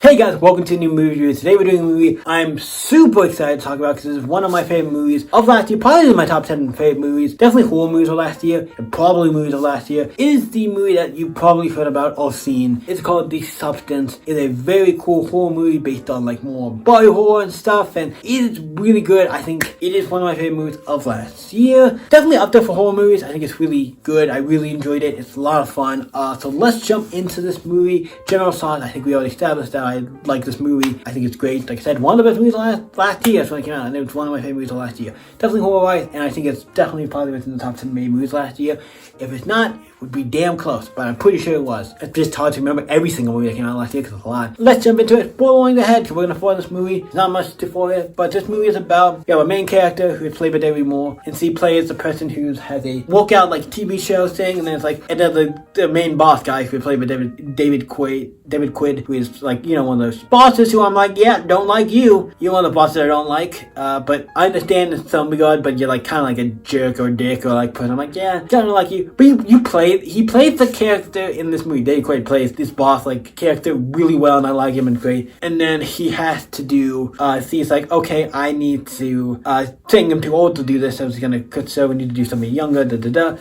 Hey guys, welcome to a new movie review. Today we're doing a movie I'm super excited to talk about because it's one of my favorite movies of last year. Probably in my top 10 favorite movies. Definitely horror movies of last year and probably movies of last year. It is the movie that you probably heard about or seen. It's called The Substance. It's a very cool horror movie based on like more body horror and stuff, and it is really good. I think it is one of my favorite movies of last year. Definitely up there for horror movies. I think it's really good. I really enjoyed it. It's a lot of fun. So let's jump into this movie. General thoughts, I think we already established that I like this movie. I think it's great. Like I said, one of the best movies last year. That's when it came out, and it was one of my favorite movies of last year. Definitely horror-wise, and I think it's definitely probably within the top 10 main movies last year. If it's not, it would be damn close, but I'm pretty sure it was. It's just hard to remember every single movie that came out last year because it's a lot. Let's jump into it. Spoiling ahead, because we're going to spoil this movie. There's not much to spoil it, but this movie is about, you have a main character who is played by David Moore, and he plays the person who has a workout like TV show thing, and then it's like the main boss guy who is played by David Quid, who is like, you know, one of those bosses who I'm like, yeah, don't like you. You're one of the bosses I don't like, but I understand in some regard, but you're like kind of like a jerk or dick or like person. I'm like, yeah, don't like you. But he plays the character in this movie. David Quaid plays this boss like character really well, and I like him and great. And then he has to do, he's like, okay, I need to, saying I'm too old to do this, so he's gonna cut so we need to do something younger,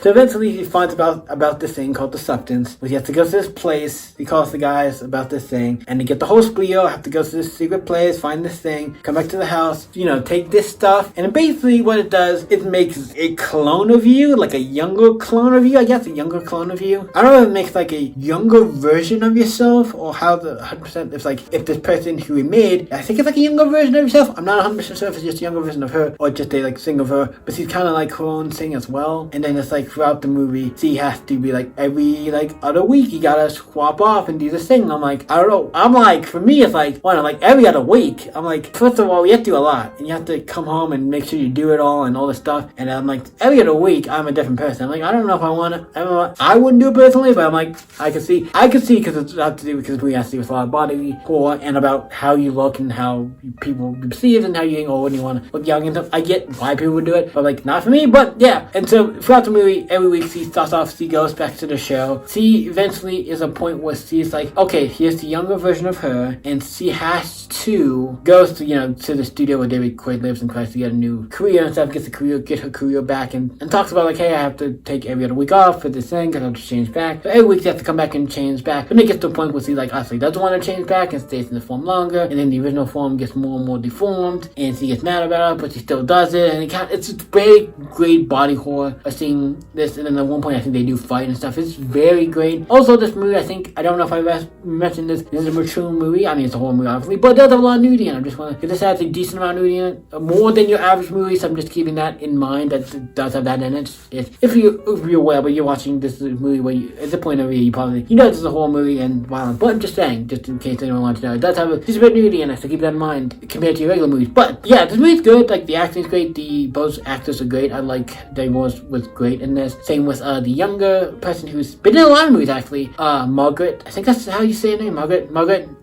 So eventually he finds about this thing called the substance. He has to go to this place, he calls the guys about this thing, and to get the whole spiel, have to go to this secret place, find this thing, come back to the house, you know, take this stuff, and basically what it does, it makes a clone of you, like a younger clone of you, I guess, a younger clone of you. I don't know if it makes like a younger version of yourself, or how the 100%, it's like, if this person who we made, I think it's like a younger version of yourself. I'm not 100% sure if it's just a younger version of her, or just a like thing of her, but she's kind of like her own thing as well. And then it's like throughout the movie, she has to be like every like other week, you gotta swap off and do this thing. I'm like, I don't know. I'm like, for me, it's like, well, like every other week. I'm like, first of all, you have to do a lot, and you have to come home and make sure you do it all and all this stuff. And I'm like, every other week, I'm a different person. I'm like, I don't know if I want to. I wouldn't do it personally, but I'm like, I can see because it's have to do because we have to do with a lot of body horror and about how you look and how people perceive and how you think, oh, when you want to look young and stuff. I get why people would do it, but like not for me. But yeah, and so throughout the movie, every week she starts off, she goes back to the show. She eventually is a point where she's like, okay, here's the younger version of her, and she has to go to, you know, to the studio where David Quaid lives and tries to get a new career and stuff, get her career back, and talks about like, hey, I have to take every other week off for this thing because I have to change back. So every week she has to come back and change back. But then it gets to a point where she like actually doesn't want to change back and stays in the form longer, and then the original form gets more and more deformed, and she gets mad about it, but she still does it, and it's very great body horror. I've seen this, and then at one point I think they do fight and stuff. It's very great. Also, this movie, I don't know if I mentioned this is a mature movie. I mean, it's a horror movie, obviously, but it does have a lot of nudity in it. I'm just want to, this has a decent amount of nudity in it, more than your average movie, so I'm just keeping that in mind, that it does have that in it. If you're aware, but you're watching this movie where at the point of view, you probably, you know this is a horror movie and violent, but I'm just saying, just in case anyone wants to know, it does have a bit of nudity in it, so keep that in mind compared to your regular movies. But yeah, this movie's good. Like, the acting's great, both actors are great. I like Dave was great in this. Same with the younger person who's been in a lot of movies, actually, Margaret. I think that's how you say her name, Margaret.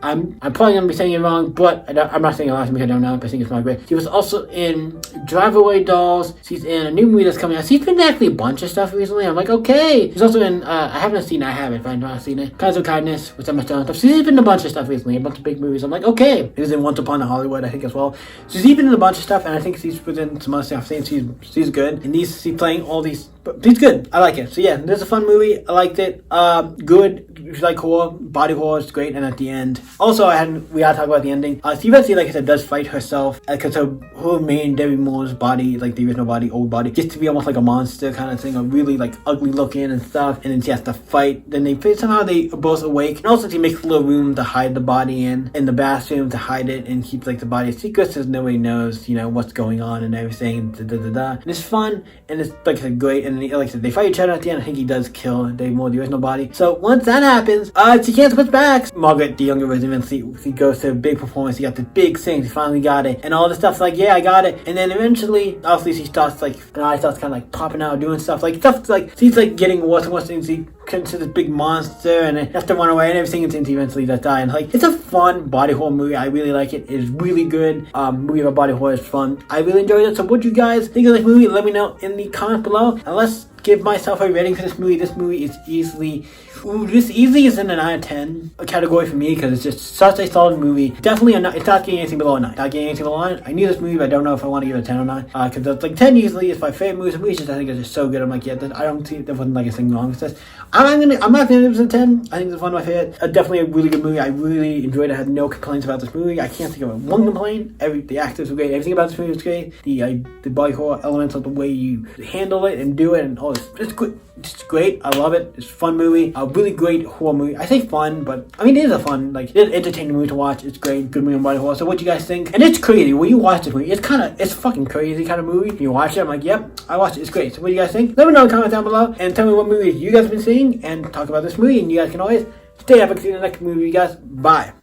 I'm probably gonna be saying it wrong, but I'm not saying it last week. I don't know, but I think it's Margaret. She was also in Drive Away Dolls. She's in a new movie that's coming out. She's been in actually a bunch of stuff recently. I'm like, okay. She's also in I haven't seen it, but I've not seen it. Kinds of Kindness with Emma Stone and stuff. She's been in a bunch of stuff recently, a bunch of big movies. I'm like, okay. She was in Once Upon a Hollywood, I think, as well. She's even in a bunch of stuff, and I think she's within some other stuff. I've seen she's good, and she's playing all these. But he's good. I like it. So yeah, this is a fun movie. I liked it. Good. If you like horror, body horror is great. And at the end, also we gotta talk about the ending. She eventually, like I said, does fight herself because her main Debbie Moore's body, like the original body, old body, gets to be almost like a monster kind of thing, or really like ugly looking and stuff. And then she has to fight. Then somehow they are both awake. And also she makes a little room to hide the body in the bathroom to hide it and keep like the body a secret so nobody knows, you know, what's going on and everything. And it's fun and it's like I said, great. And like I said, they fight each other at the end. I think he does kill Dave Moore, the original body. So once that happens, she can't switch back. Margaret, the younger version, she goes to a big performance. She got this big thing. She finally got it. And all this stuff's like, yeah, I got it. And then eventually, obviously, she starts like, her eye starts kind of like popping out, doing stuff. Like, stuff like, she's like getting worse and worse. And she comes to this big monster and it has to run away and everything. And she eventually does die. And like, it's a fun body horror movie. I really like it. It's really good. Movie about body horror is fun. I really enjoyed it. So what do you guys think of this movie? Let me know in the comments below. And let's give myself a rating for this movie, this movie is this easily is in a 9 out of 10 category for me because it's just such a solid movie. Definitely it's not getting anything below a 9. Not getting anything below a 9. I knew this movie, but I don't know if I want to give it a 10 or 9. Because it's like 10 easily is my favorite movies. The movies just, I think, are just so good. I'm like, yeah, I don't see there wasn't like a thing wrong with this. I'm not gonna give this a 10. I think it's one of my favorite. Definitely a really good movie. I really enjoyed it. I had no complaints about this movie. I can't think of one complaint. The actors were great. Everything about this movie was great. The body horror elements of the way you handle it and do it, and it's good. It's great. I love it. It's a fun movie. A really great horror movie. I say fun, but I mean it is a fun, like, it's an entertaining movie to watch. It's great. Good movie on body horror. So what do you guys think? And it's crazy when you watch this movie. It's fucking crazy kind of movie. You watch it, I'm like, yep, I watched it. It's great. So what do you guys think? Let me know in the comments down below and tell me what movies you guys have been seeing and talk about this movie. And you guys can always stay up and see the next movie, you guys. Bye.